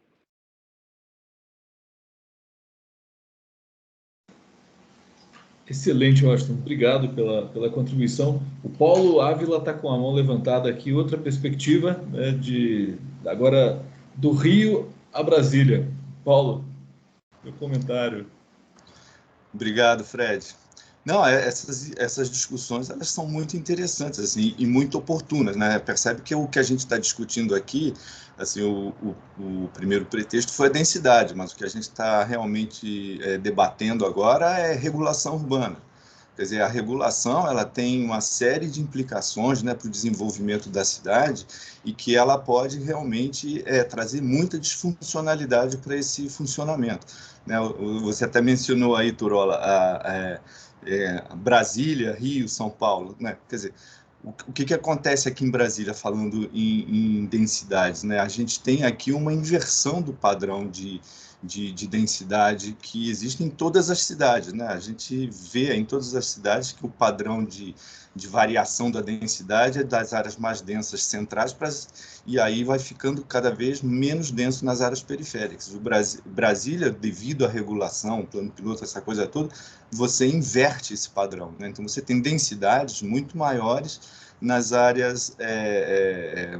Speaker 2: Excelente, Washington. Obrigado pela contribuição. O Paulo Ávila está com a mão levantada aqui. Outra perspectiva, né, agora do Rio a Brasília. Paulo, meu comentário.
Speaker 6: Obrigado, Fred. Não, essas discussões, elas são muito interessantes, assim, e muito oportunas, né? Percebe que o que a gente está discutindo aqui, assim, o primeiro pretexto foi a densidade, mas o que a gente está realmente debatendo agora é regulação urbana. Quer dizer, a regulação, ela tem uma série de implicações, né, para o desenvolvimento da cidade, e que ela pode realmente trazer muita disfuncionalidade para esse funcionamento, né? Você até mencionou aí, Turola, Brasília, Rio, São Paulo, né? Quer dizer, o que acontece aqui em Brasília, falando em densidades, né? A gente tem aqui uma inversão do padrão de densidade que existe em todas as cidades, né? A gente vê em todas as cidades que o padrão de variação da densidade é das áreas mais densas centrais, e aí vai ficando cada vez menos denso nas áreas periféricas. Brasília, devido à regulação, plano piloto, essa coisa toda, você inverte esse padrão, né? Então, você tem densidades muito maiores nas áreas,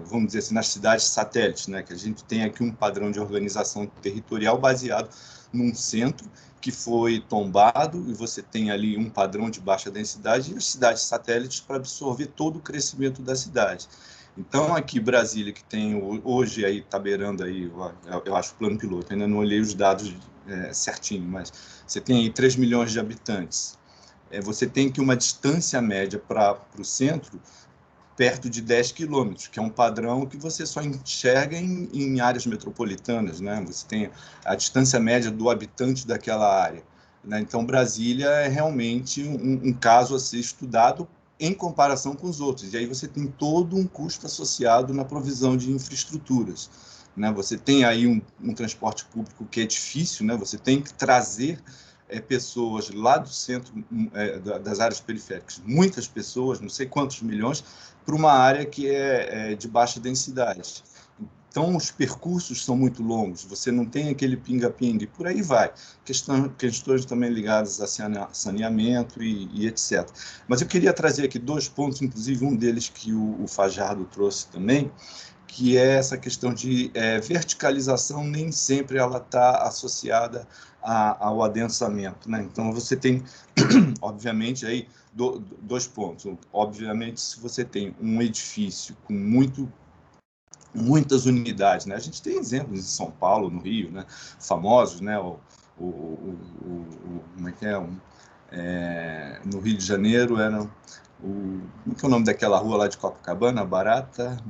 Speaker 6: vamos dizer assim, nas cidades satélites, né? Que a gente tem aqui um padrão de organização territorial baseado num centro que foi tombado, e você tem ali um padrão de baixa densidade e as cidades satélites para absorver todo o crescimento da cidade. Então, aqui Brasília, que tem hoje aí, está beirando aí, eu acho, o plano piloto, ainda não olhei os dados certinho, mas você tem aí 3 milhões de habitantes. Você tem aqui uma distância média para o centro perto de 10 quilômetros, que é um padrão que você só enxerga em áreas metropolitanas, né? Você tem a distância média do habitante daquela área, né? Então, Brasília é realmente um caso a ser estudado em comparação com os outros. E aí você tem todo um custo associado na provisão de infraestruturas, né? Você tem aí um transporte público que é difícil, né? Você tem que trazer pessoas lá do centro, das áreas periféricas, muitas pessoas, não sei quantos milhões, para uma área que é de baixa densidade. Então, os percursos são muito longos, você não tem aquele pinga-pinga, e por aí vai. Questões também ligadas a saneamento e etc. Mas eu queria trazer aqui 2 pontos, inclusive um deles que o Fajardo trouxe também, que é essa questão de verticalização, nem sempre ela está associada ao adensamento, né? Então, você tem, obviamente, aí 2 pontos. Obviamente, se você tem um edifício com muitas unidades, né? A gente tem exemplos em São Paulo, no Rio, né? Famosos, né? Como é que é? No Rio de Janeiro era como é o nome daquela rua lá de Copacabana? Barata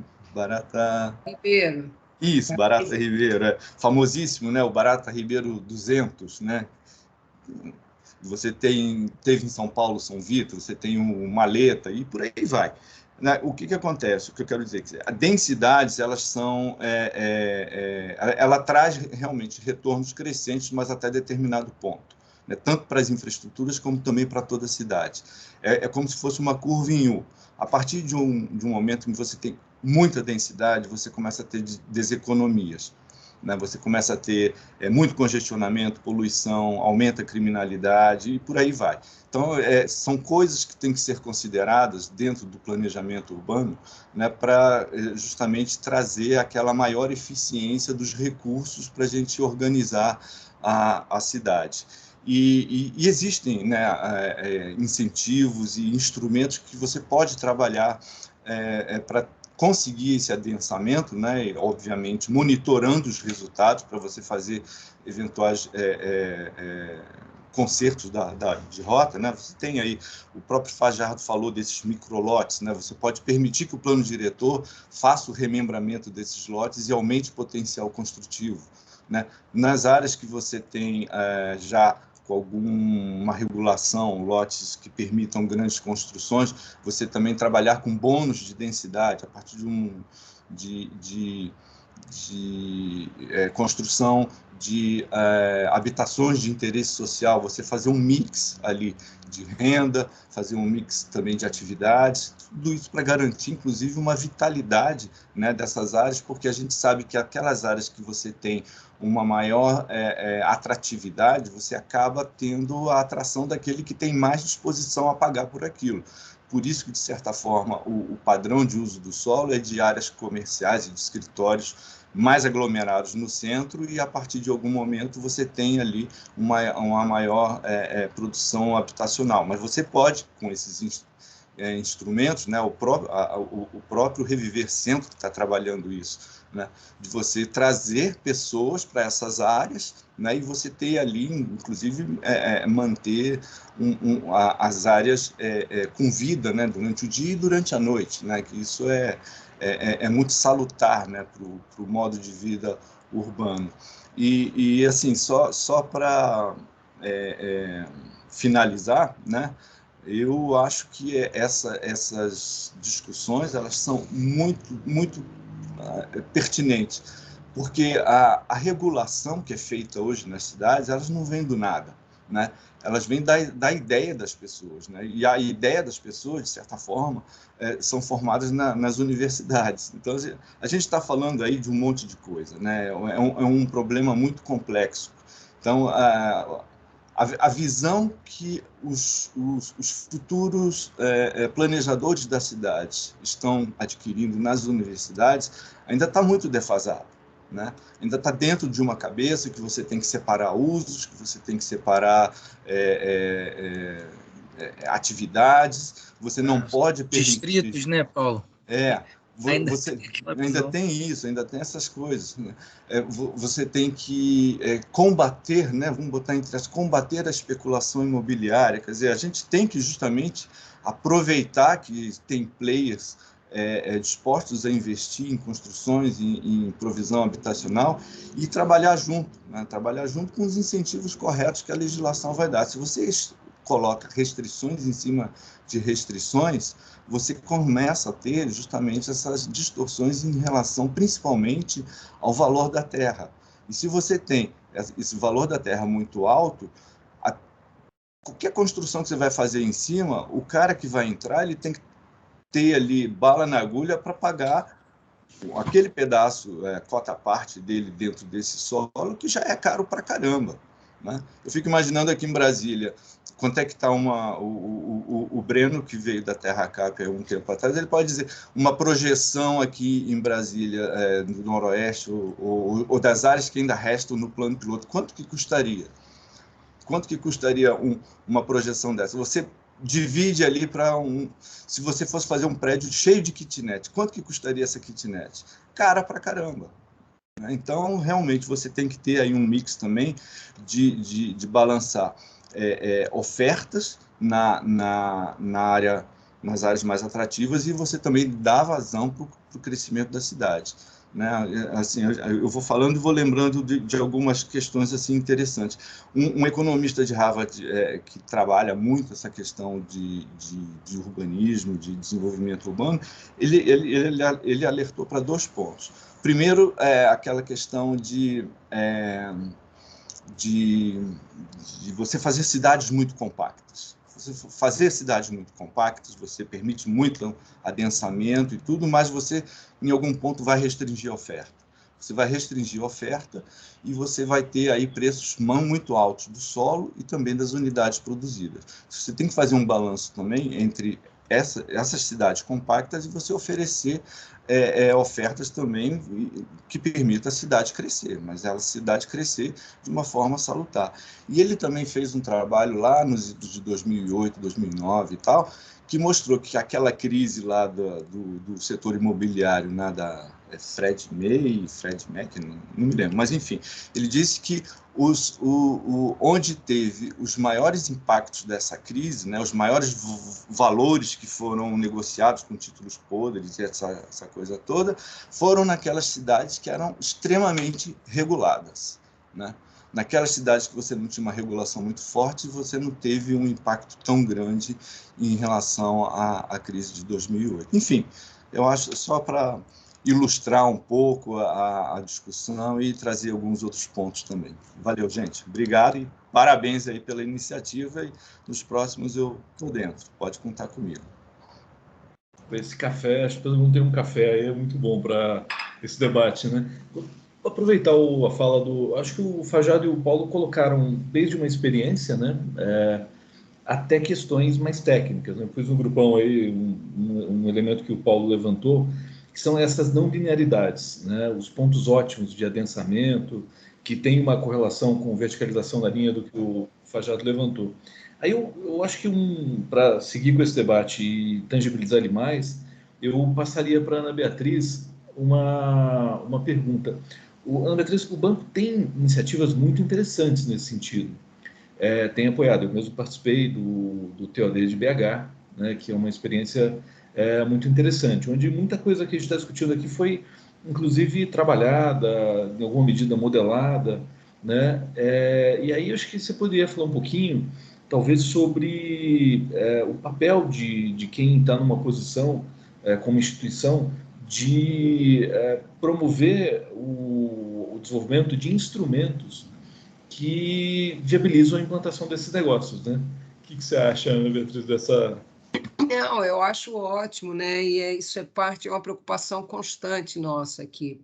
Speaker 4: Ribeiro.
Speaker 6: Isso, Barata Ribeiro, famosíssimo, né? O Barata Ribeiro 200, né? Você teve em São Paulo, São Vito, você tem o Maleta e por aí vai. O que acontece? O que eu quero dizer é que as densidades, elas são, ela traz realmente retornos crescentes, mas até determinado ponto, né? Tanto para as infraestruturas como também para toda a cidade. É como se fosse uma curva em U. A partir de um momento em que você tem muita densidade, você começa a ter deseconomias, né? Você começa a ter muito congestionamento, poluição, aumenta a criminalidade e por aí vai. Então, são coisas que têm que ser consideradas dentro do planejamento urbano, né, para justamente trazer aquela maior eficiência dos recursos para a gente organizar a cidade. E existem, né, incentivos e instrumentos que você pode trabalhar para conseguir esse adensamento, né, e, obviamente, monitorando os resultados para você fazer eventuais consertos de rota, né? Você tem aí, o próprio Fajardo falou desses microlotes, né? Você pode permitir que o plano diretor faça o remembramento desses lotes e aumente o potencial construtivo, né? Nas áreas que você tem já com alguma regulação, lotes que permitam grandes construções, você também trabalhar com bônus de densidade, a partir de construção de habitações de interesse social, você fazer um mix ali de renda, fazer um mix também de atividades, tudo isso para garantir, inclusive, uma vitalidade, né, dessas áreas, porque a gente sabe que aquelas áreas que você tem uma maior atratividade, você acaba tendo a atração daquele que tem mais disposição a pagar por aquilo. Por isso que, de certa forma, o padrão de uso do solo é de áreas comerciais e de escritórios mais aglomerados no centro e, a partir de algum momento, você tem ali uma maior produção habitacional. Mas você pode, com esses instrumentos, né, o próprio Reviver Centro que está trabalhando isso, né, de você trazer pessoas para essas áreas, né, e você ter ali, inclusive, manter as áreas com vida, né, durante o dia e durante a noite, né, que isso é muito salutar, né, para o modo de vida urbano. E assim, só para finalizar, né, eu acho que essas discussões elas são muito pertinentes, porque a regulação que é feita hoje nas cidades, elas não vêm do nada, né? Elas vêm da ideia das pessoas, né? E a ideia das pessoas, de certa forma, são formadas nas universidades. Então, a gente está falando aí de um monte de coisa, né? É um problema muito complexo. Então, a visão que os futuros planejadores da cidade estão adquirindo nas universidades ainda está muito defasada, né? Ainda está dentro de uma cabeça que você tem que separar usos, que você tem que separar atividades, você não pode permitir...
Speaker 3: Distritos, né, Paulo?
Speaker 6: Você ainda tem isso, ainda tem essas coisas, né? Você tem que combater, né? Vamos botar entre as combater a especulação imobiliária. Quer dizer, a gente tem que justamente aproveitar que tem players dispostos a investir em construções, em provisão habitacional e trabalhar junto, né? Trabalhar junto com os incentivos corretos que a legislação vai dar. Se você coloca restrições em cima de restrições, você começa a ter justamente essas distorções em relação principalmente ao valor da terra. E se você tem esse valor da terra muito alto, qualquer construção que você vai fazer em cima, o cara que vai entrar, ele tem que ter ali bala na agulha para pagar aquele pedaço, cota parte dele dentro desse solo, que já é caro para caramba, né? Eu fico imaginando aqui em Brasília, quanto é que está o Breno, que veio da Terra Cap há um tempo atrás, ele pode dizer uma projeção aqui em Brasília, no Noroeste, ou das áreas que ainda restam no plano piloto, quanto que custaria? Quanto que custaria uma projeção dessa? Você divide ali para se você fosse fazer um prédio cheio de kitnet, quanto que custaria essa kitnet? Cara pra caramba. Então, realmente, você tem que ter aí um mix também de balançar ofertas nas áreas mais atrativas, e você também dá vazão para o crescimento da cidade. Né? Assim, eu vou falando e vou lembrando de algumas questões assim interessantes. Um economista de Harvard que trabalha muito essa questão de urbanismo, de desenvolvimento urbano, ele alertou para 2 pontos. Primeiro, aquela questão de você fazer cidades muito compactas. Você fazer cidades muito compactas, você permite muito adensamento e tudo, mas você, em algum ponto, vai restringir a oferta. Você vai restringir a oferta e você vai ter aí preços muito altos do solo e também das unidades produzidas. Você tem que fazer um balanço também entre essas cidades compactas e você oferecer ofertas também que permitam a cidade crescer, mas a cidade crescer de uma forma salutar. E ele também fez um trabalho lá nos idos de 2008, 2009 e tal, que mostrou que aquela crise lá do setor imobiliário, né, da Fred Mac, não me lembro, mas enfim, ele disse que onde teve os maiores impactos dessa crise, né, os maiores valores que foram negociados com títulos podres e essa coisa toda, foram naquelas cidades que eram extremamente reguladas, né? Naquelas cidades que você não tinha uma regulação muito forte, você não teve um impacto tão grande em relação à crise de 2008. Enfim, eu acho só para ilustrar um pouco a discussão e trazer alguns outros pontos também. Valeu, gente. Obrigado e parabéns aí pela iniciativa, e nos próximos eu estou dentro. Pode contar comigo.
Speaker 2: Esse café, acho que todo mundo tem um café aí, é muito bom para esse debate, né? Vou aproveitar a fala acho que o Fajardo e o Paulo colocaram desde uma experiência, né? Até questões mais técnicas, né? Fiz um grupão aí, um elemento que o Paulo levantou, que são essas não linearidades, né? Os pontos ótimos de adensamento, que tem uma correlação com verticalização da linha do que o Fajardo levantou. Aí eu acho que para seguir com esse debate e tangibilizar ele mais, eu passaria para a Ana Beatriz uma pergunta. Ana Beatriz, o banco tem iniciativas muito interessantes nesse sentido. Tem apoiado, eu mesmo participei do TOD de BH, né, que é uma experiência muito interessante, onde muita coisa que a gente está discutindo aqui foi, inclusive, trabalhada, em alguma medida modelada, né? E aí eu acho que você poderia falar um pouquinho, talvez, sobre o papel de quem está numa posição, como instituição, de promover o desenvolvimento de instrumentos que viabilizam a implantação desses negócios, né? O que você acha, Ana Beatriz, dessa...
Speaker 4: Não, eu acho ótimo, né? E isso é parte de uma preocupação constante nossa aqui,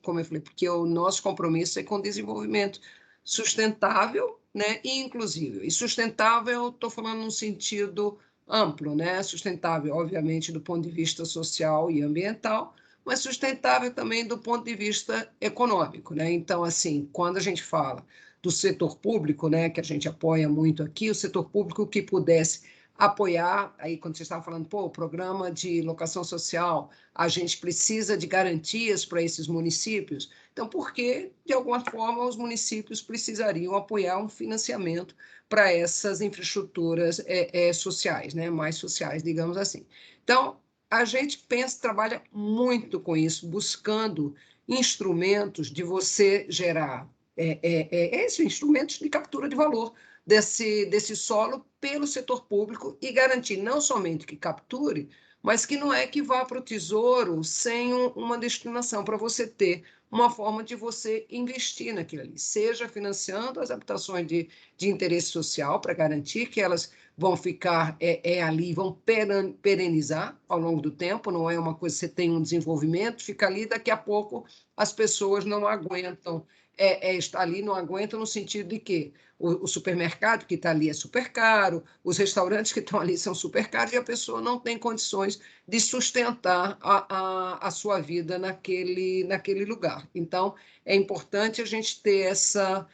Speaker 4: como eu falei, porque o nosso compromisso é com o desenvolvimento sustentável, né? E inclusive. E sustentável, estou falando num sentido amplo, né? Sustentável, obviamente, do ponto de vista social e ambiental, mas sustentável também do ponto de vista econômico, né? Então, assim, quando a gente fala do setor público, né, que a gente apoia muito aqui, o setor público que pudesse apoiar, aí quando você estava falando, o programa de locação social, a gente precisa de garantias para esses municípios, então, porque, de alguma forma, os municípios precisariam apoiar um financiamento para essas infraestruturas sociais, né, mais sociais, digamos assim. Então, a gente trabalha muito com isso, buscando instrumentos de você gerar esses instrumentos de captura de valor desse solo pelo setor público e garantir não somente que capture, mas que não é que vá para o tesouro sem uma destinação, para você ter uma forma de você investir naquilo ali, seja financiando as habitações de interesse social, para garantir que elas vão ficar ali, vão perenizar ao longo do tempo, não é uma coisa que você tem um desenvolvimento, fica ali, daqui a pouco as pessoas não aguentam estar ali, não aguentam no sentido de que o supermercado que está ali é super caro, os restaurantes que estão ali são super caros e a pessoa não tem condições de sustentar a sua vida naquele lugar. Então, é importante a gente ter essa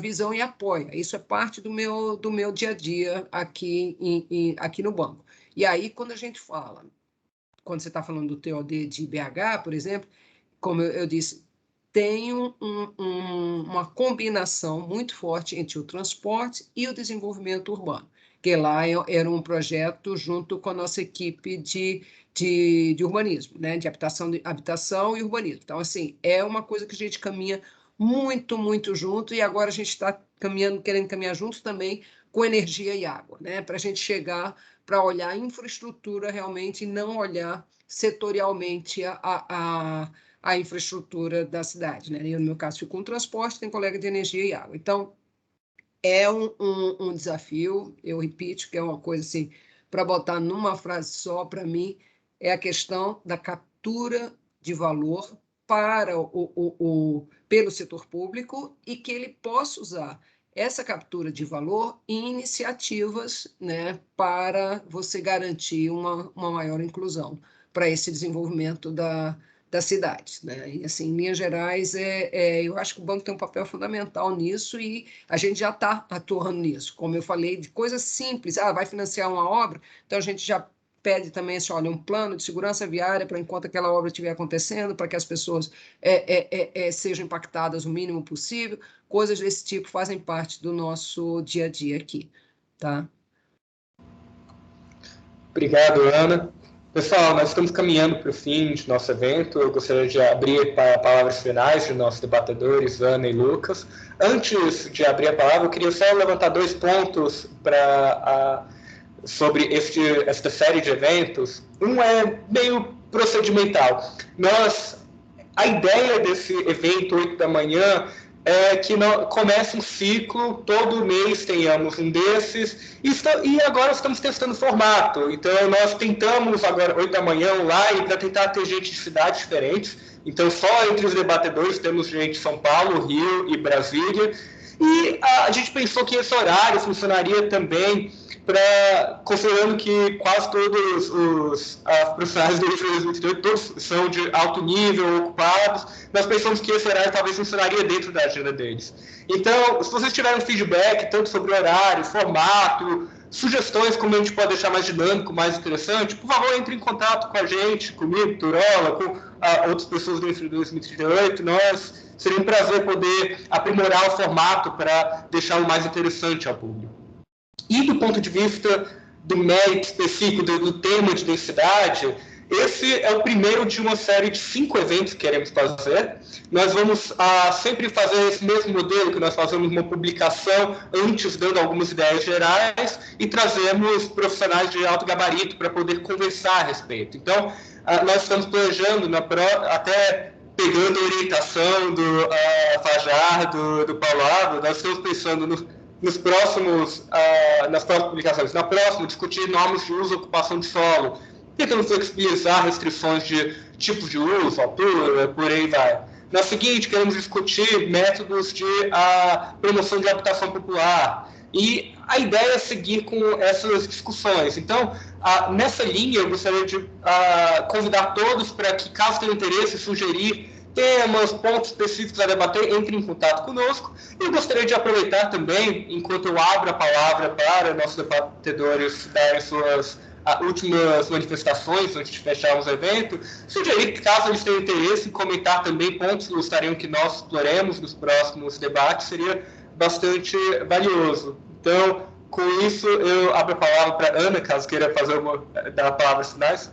Speaker 4: visão e apoio. Isso é parte do meu dia a dia aqui no banco. E aí, quando a gente fala, quando você está falando do TOD de BH, por exemplo, como eu disse, tem uma combinação muito forte entre o transporte e o desenvolvimento urbano, que lá era um projeto junto com a nossa equipe de urbanismo, né, de habitação e urbanismo. Então, assim, é uma coisa que a gente caminha muito, muito junto, e agora a gente está querendo caminhar junto também com energia e água, né, para a gente chegar para olhar a infraestrutura realmente e não olhar setorialmente a infraestrutura da cidade, né? Eu, no meu caso, fico com transporte, tem colega de energia e água. Então, é um desafio, eu repito, que é uma coisa assim, para botar numa frase só, para mim, é a questão da captura de valor pelo setor público e que ele possa usar essa captura de valor em iniciativas, né, para você garantir uma maior inclusão para esse desenvolvimento das cidades, né? E, assim, em linhas gerais, eu acho que o banco tem um papel fundamental nisso e a gente já está atuando nisso. Como eu falei, de coisas simples, vai financiar uma obra, então a gente já pede também assim, olha, um plano de segurança viária para enquanto aquela obra estiver acontecendo, para que as pessoas sejam impactadas o mínimo possível, coisas desse tipo fazem parte do nosso dia a dia aqui, tá?
Speaker 1: Obrigado, Ana. Pessoal, nós estamos caminhando para o fim de nosso evento. Eu gostaria de abrir para palavras finais de nossos debatedores, Ana e Lucas. Antes de abrir a palavra, eu queria só levantar 2 pontos sobre esta série de eventos. Um é meio procedimental. A ideia desse evento 8 da manhã é que comece um ciclo, todo mês tenhamos um desses, e agora estamos testando o formato. Então, nós tentamos agora, 8 da manhã, online, para tentar ter gente de cidades diferentes. Então, só entre os debatedores temos gente de São Paulo, Rio e Brasília. E a gente pensou que esse horário funcionaria também considerando que quase todos os profissionais do IFRA 2022, todos são de alto nível, ocupados, nós pensamos que esse horário talvez funcionaria dentro da agenda deles. Então, se vocês tiverem feedback, tanto sobre horário, formato, sugestões como a gente pode deixar mais dinâmico, mais interessante, por favor, entre em contato com a gente, comigo, Turola, com outras pessoas do IFRA 2038, seria um prazer poder aprimorar o formato para deixá-lo mais interessante ao público. E do ponto de vista do mérito específico do tema de densidade, esse é o primeiro de uma série de 5 eventos que queremos fazer. Nós vamos sempre fazer esse mesmo modelo, que nós fazemos uma publicação antes, dando algumas ideias gerais, e trazemos profissionais de alto gabarito para poder conversar a respeito. Então, nós estamos planejando, até pegando a orientação do Fajardo, do Paulo Ávila, nós estamos pensando nas próximas publicações. Na próxima, discutir normas de uso e ocupação de solo, tentando flexibilizar restrições de tipos de uso, altura, por aí vai. Na seguinte, queremos discutir métodos de promoção de habitação popular. E a ideia é seguir com essas discussões. Então, nessa linha, eu gostaria de convidar todos para que, caso tenham interesse, sugerir temas, pontos específicos a debater, entre em contato conosco. Eu gostaria de aproveitar também, enquanto eu abro a palavra para nossos debatedores darem suas últimas manifestações antes de fecharmos o evento, sugerir que, caso eles tenham interesse em comentar também pontos que gostariam que nós exploremos nos próximos debates, seria bastante valioso. Então, com isso, eu abro a palavra para a Ana, caso queira dar palavras finais.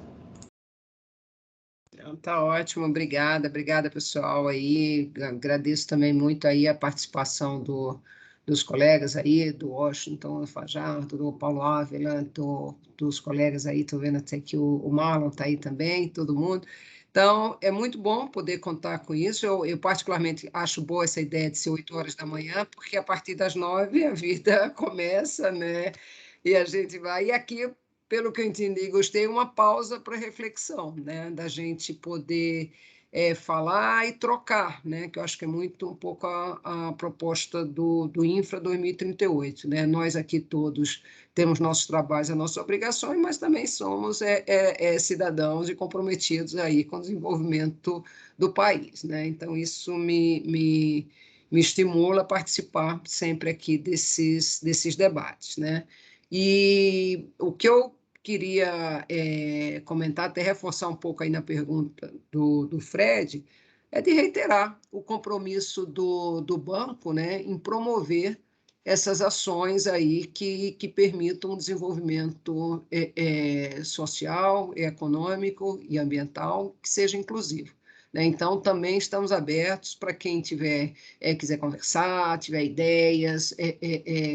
Speaker 4: Então, tá ótimo, obrigada, pessoal aí, agradeço também muito aí a participação dos colegas aí, do Washington, do Fajardo, do Paulo Ávila, dos colegas aí, estou vendo até que o Marlon está aí também, todo mundo. Então, é muito bom poder contar com isso. Eu particularmente acho boa essa ideia de ser 8 horas da manhã, porque a partir das 9 a vida começa, né? E a gente vai. E aqui, pelo que eu entendi, gostei, uma pausa para reflexão, né? Da gente poder falar e trocar, né? Que eu acho que é muito um pouco a proposta do Infra 2038, né? Nós aqui todos temos nossos trabalhos, as nossas obrigações, mas também somos cidadãos e comprometidos aí com o desenvolvimento do país, né? Então, isso me estimula a participar sempre aqui desses debates, né? E o que eu queria comentar, até reforçar um pouco aí na pergunta do Fred, é de reiterar o compromisso do banco, né, em promover essas ações aí que permitam um desenvolvimento social, econômico e ambiental que seja inclusivo. Né? Então, também estamos abertos para quem quiser conversar, tiver ideias,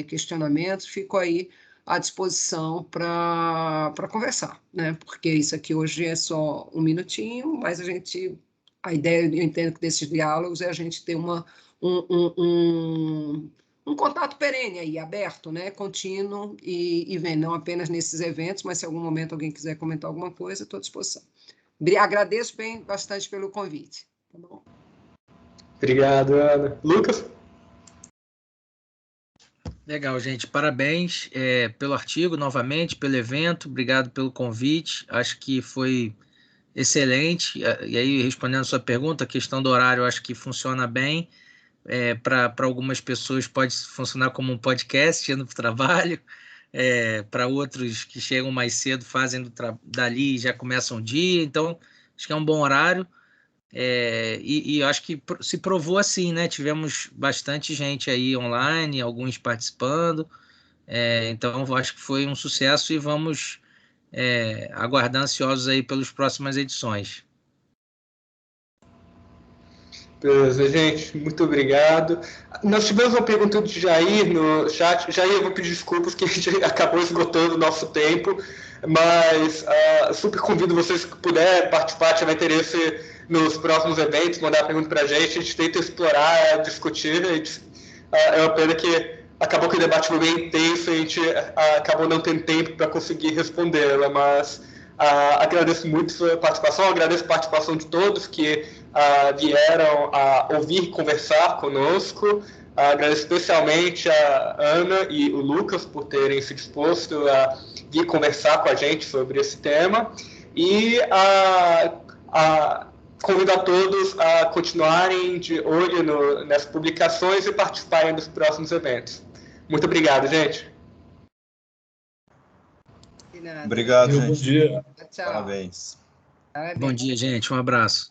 Speaker 4: questionamentos, fico aí à disposição para conversar, né? Porque isso aqui hoje é só um minutinho, mas a ideia, eu entendo que desses diálogos é a gente ter um contato perene aí, aberto, né? Contínuo e vem, não apenas nesses eventos, mas se em algum momento alguém quiser comentar alguma coisa, estou à disposição. Agradeço bastante pelo convite. Tá bom?
Speaker 1: Obrigado, Ana. Lucas?
Speaker 3: Legal, gente. Parabéns pelo artigo, novamente, pelo evento. Obrigado pelo convite. Acho que foi excelente. E aí, respondendo a sua pergunta, a questão do horário, acho que funciona bem. Para algumas pessoas pode funcionar como um podcast indo para o trabalho. Para outros que chegam mais cedo, fazem dali e já começam o dia. Então, acho que é um bom horário. E acho que se provou assim, né? Tivemos bastante gente aí online, alguns participando, então acho que foi um sucesso e vamos aguardar ansiosos aí pelas próximas edições.
Speaker 1: Beleza, gente, muito obrigado. Nós tivemos uma pergunta de Jair no chat. Jair, eu vou pedir desculpas que a gente acabou esgotando o nosso tempo, mas super convido vocês que puderem participar, tiver interesse nos próximos eventos, mandar pergunta para a gente tenta explorar, discutir. É uma pena que acabou que o debate foi bem intenso e a gente acabou não tendo tempo para conseguir respondê-la, mas agradeço muito a sua participação, agradeço a participação de todos que vieram a ouvir e conversar conosco. Agradeço especialmente a Ana e o Lucas por terem se disposto a vir conversar com a gente sobre esse tema. E convido a todos a continuarem de olho nas publicações e participarem dos próximos eventos. Muito obrigado, gente.
Speaker 6: Obrigado, gente.
Speaker 2: Bom dia.
Speaker 4: Tchau.
Speaker 6: Parabéns.
Speaker 3: Bom dia, gente. Um abraço.